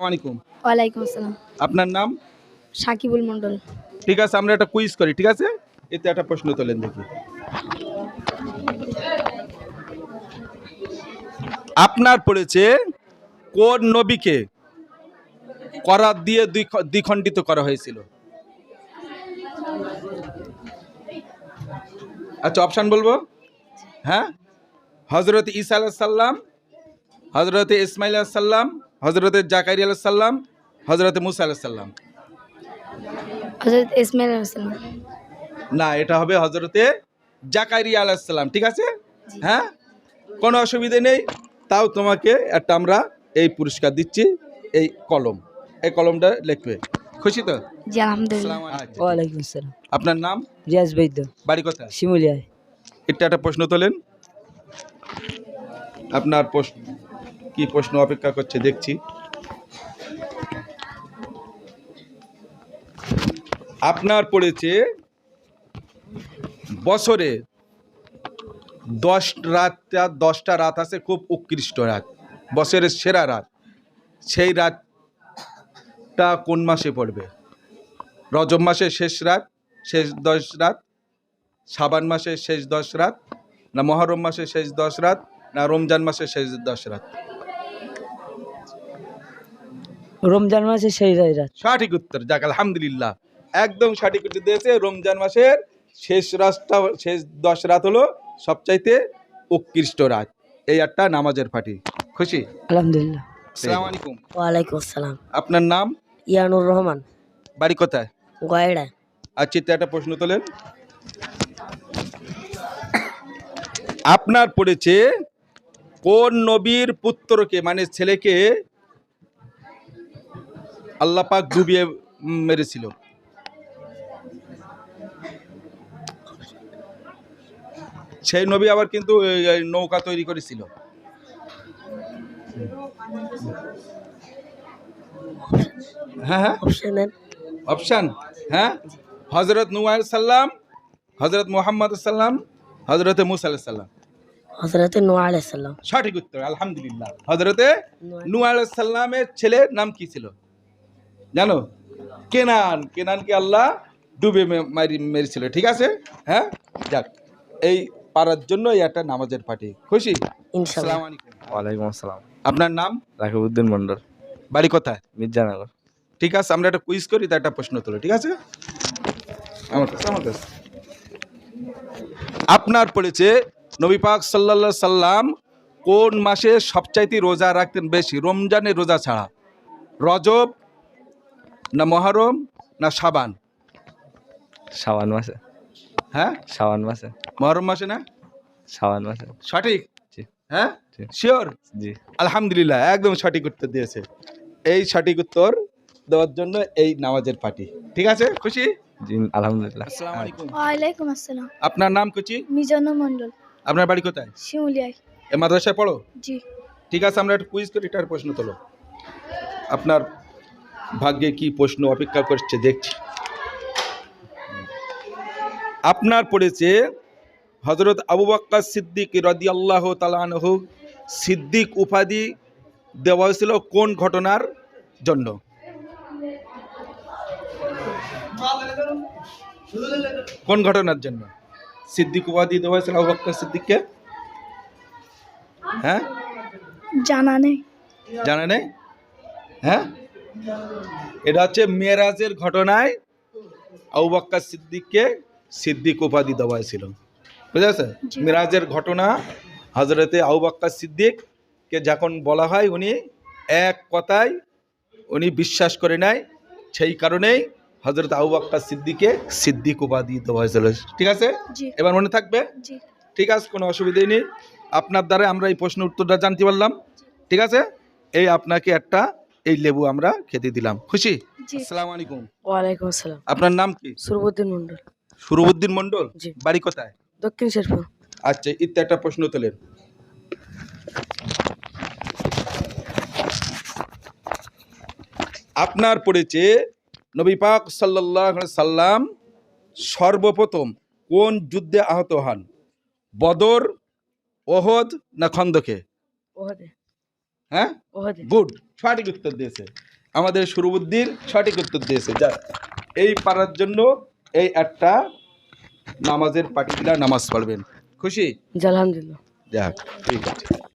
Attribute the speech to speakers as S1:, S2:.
S1: আলাইকুম।
S2: ওয়ালাইকুম আসসালাম।
S1: আপনার নাম?
S2: সাকিবুল মন্ডল।
S1: ঠিক আছে, আমরা একটা কুইজ করি, ঠিক আছে? এতে একটা প্রশ্ন তোলেন দেখি। আপনার পড়েছে কোন নবীকে করাত দিয়ে দ্বিখণ্ডিত করা হয়েছিল? আচ্ছা, অপশান বলবো। হ্যাঁ, হজরত ঈসা আলাইহিস সালাম, হজরত ইসমাইল আলাইহিস সালাম, হজরত জাকারিয়া আলাইহিস সালাম, হজরত মুসা আলাইহিস সালাম।
S2: হযরত ইসমাইল আলাইহিস সালাম।
S1: না, এটা হবে হজরতে জাকারিয়া আলাইহিস সালাম, ঠিক আছে? হ্যাঁ, কোনো অসুবিধে নেই। তাও তোমাকে একটা আমরা এই পুরস্কার দিচ্ছি, এই কলম। এই কলমটা লিখবে, খুশি তো?
S2: জি আলহামদুলিল্লাহ।
S1: আচ্ছা,
S3: ওয়ালাইকুম আসসালাম।
S1: আপনার নাম?
S3: রিয়াজ বৈদ্য,
S1: বাড়ি কোথায়?
S3: শিমুলিয়ায়।
S1: এটা একটা প্রশ্ন তোলেন। আপনার প্রশ্ন কি প্রশ্ন অপেক্ষা করছে দেখছি। আপনার পড়েছে বছরে 10টা রাত আছে, খুব উৎকৃষ্ট রাত, বছরের সেরা রাত। সেই রাতটা কোন মাসে পড়বে? রজব মাসের শেষ রাত, শেষ 10 রাত, শাবান মাসের শেষ 10 রাত, না মহরম মাসের শেষ 10 রাত, না রমজান মাসের শেষ 10 রাত?
S3: রমজান মাসে সেই রাত।
S1: সঠিক উত্তর, যাক আলহামদুলিল্লাহ, একদম সঠিক উত্তর দিয়েছে। রমজান মাসের শেষ রাতটা, শেষ 10 রাত হলো সবচাইতে উৎকৃষ্ট রাত। এই একটা নামাজের পার্টি, খুশি?
S3: আলহামদুলিল্লাহ।
S1: আসসালামু আলাইকুম।
S3: ওয়ালাইকুম আসসালাম।
S1: আপনার নাম?
S3: ইয়ানুর রহমান,
S1: বাড়ি কোথায়?
S3: গয়ড়া।
S1: আচ্ছা, একটা প্রশ্ন তোলেন। আপনার পড়েছে কোন নবীর পুত্রকে, মানে ছেলেকে, আল্লাহ পাক ডুবিয়ে মেরেছিল? সেই নবী আবার কিন্তু এই নৌকা তৈরি করেছিল। হ্যাঁ হ্যাঁ, অপশান। হ্যাঁ, হজরত নূহ আলাইহিস সালাম, হজরত মুহাম্মদ সাল্লাম, হজরত মুসা আলাইহিস সালাম।
S3: হযরতে নূহ আলাইহিস সালাম।
S1: সঠিক উত্তর, আলহামদুলিল্লাহ। হজরতে নূহ আলাইহিস সালামের ছেলের নাম কি ছিল জানো? কেনান। কেনানকে আল্লাহ ডুবে মেরেছিল, ঠিক আছে? হ্যাঁ, যাক, এই পারার জন্য এই একটা নামাজের পার্টি, খুশি?
S3: ইনশাআল্লাহ।
S1: আসসালামু আলাইকুম।
S4: ওয়ালাইকুম আসসালাম।
S1: আপনার নাম?
S4: রাকিবউদ্দিন মন্ডল,
S1: বাড়ি কোথায়?
S4: মির্জানগর।
S1: ঠিক আছে, আমরা একটা কুইজ করি, তা একটা প্রশ্ন তোলো, ঠিক আছে? আমার কাছে। আপনার পড়েছে নবী পাক সাল্লাল্লাহু আলাইহি সাল্লাম কোন মাসে সবচাইতে রোজা রাখতেন বেশি, রমজানের রোজা ছাড়া? রজব, না মহরম, না শাবান?
S4: শাওয়ান মাসে।
S1: হ্যাঁ,
S4: শাওয়ান মাসে।
S1: মহরম মাসে না?
S4: শাওয়ান মাসে।
S1: সঠিক?
S4: জি।
S1: হ্যাঁ,
S4: জি।
S1: শিওর?
S4: জি।
S1: আলহামদুলিল্লাহ, একদম সঠিক উত্তর দিয়েছে। এই সঠিক উত্তর দেওয়ার জন্য এই নামাজের পার্টি, ঠিক আছে? খুশি?
S4: জি আলহামদুলিল্লাহ।
S1: আসসালামু আলাইকুম।
S2: ওয়ালাইকুম আসসালাম।
S1: আপনার নাম কুচি?
S2: মিজানুর মন্ডল।
S1: আপনার বাড়ি কোথায়?
S2: শিমুলিয়ায়।
S1: এ মাদ্রাসায় পড়ো?
S2: জি।
S1: ঠিক আছে, আমরা একটা কুইজ করি, এটার প্রশ্ন তোলো। আপনার ভাগ্যে কি প্রশ্ন অপেক্ষা করছে দেখছি। আপনার পড়েছে হজরত আবু বকর সিদ্দিক রাদিয়াল্লাহু তাআলা আনহু সিদ্দিক উপাধি দেওয়া হয়েছিল কোন ঘটনার জন্য? কোন ঘটনার জন্য সিদ্দিক উপাধি দেওয়া হয়েছিল আবু বকর সিদ্দিককে? হ্যাঁ,
S2: জানা নেই।
S1: জানা নেই? হ্যাঁ, এটা হচ্ছে মেরাজের ঘটনায় আবু বকর সিদ্দিককে সিদ্দিক উপাধি দেওয়া হয়েছিল, বুঝেছে? মেরাজের ঘটনা হজরতে আবু বকর সিদ্দিককে যখন বলা হয়, উনি এক কথায় উনি বিশ্বাস করে নেয়, সেই কারণেই হজরত আবু বকর সিদ্দিককে সিদ্দিক উপাধি দেওয়া হয়েছিল, ঠিক আছে?
S2: জি।
S1: এবার মনে থাকবে?
S2: জি।
S1: ঠিক আছে, কোনো অসুবিধাই নেই। আপনার দ্বারা আমরা এই প্রশ্নের উত্তরটা জানতে পারলাম, ঠিক আছে? এই আপনাকে একটা এই লেবু আমরা খেতে দিলাম, খুশি?
S2: জি।
S1: আসসালামু আলাইকুম।
S3: ওয়ালাইকুম আসসালাম।
S1: আপনার নাম কি?
S3: সুরবুদ্দিন মন্ডল,
S1: সুরবুদ্দিন মন্ডল।
S3: জি।
S1: বাড়ি কোথায়?
S3: দক্ষিণ শেরপুর।
S1: আচ্ছা, ইত্যা একটা প্রশ্ন তোলেন। আপনার পড়েছে নবী পাক সাল্লাল্লাহু আলাইহি সাল্লাম সর্বপ্রথম কোন যুদ্ধে আহত হন? বদর, ওহদ, না খন্দকে?
S3: ওহদে।
S1: হ্যাঁ
S3: ওহাদে।
S1: গুড, সঠিক উত্তর দিয়েছে আমাদের সুরবুদ্দির, সঠিক উত্তর দিয়েছে। যা এই পারার জন্য এই একটা নামাজের পার্টিকুলার নামাজ পড়বেন, খুশি?
S3: জি আলহামদুলিল্লাহ।
S1: যাক ঠিক আছে।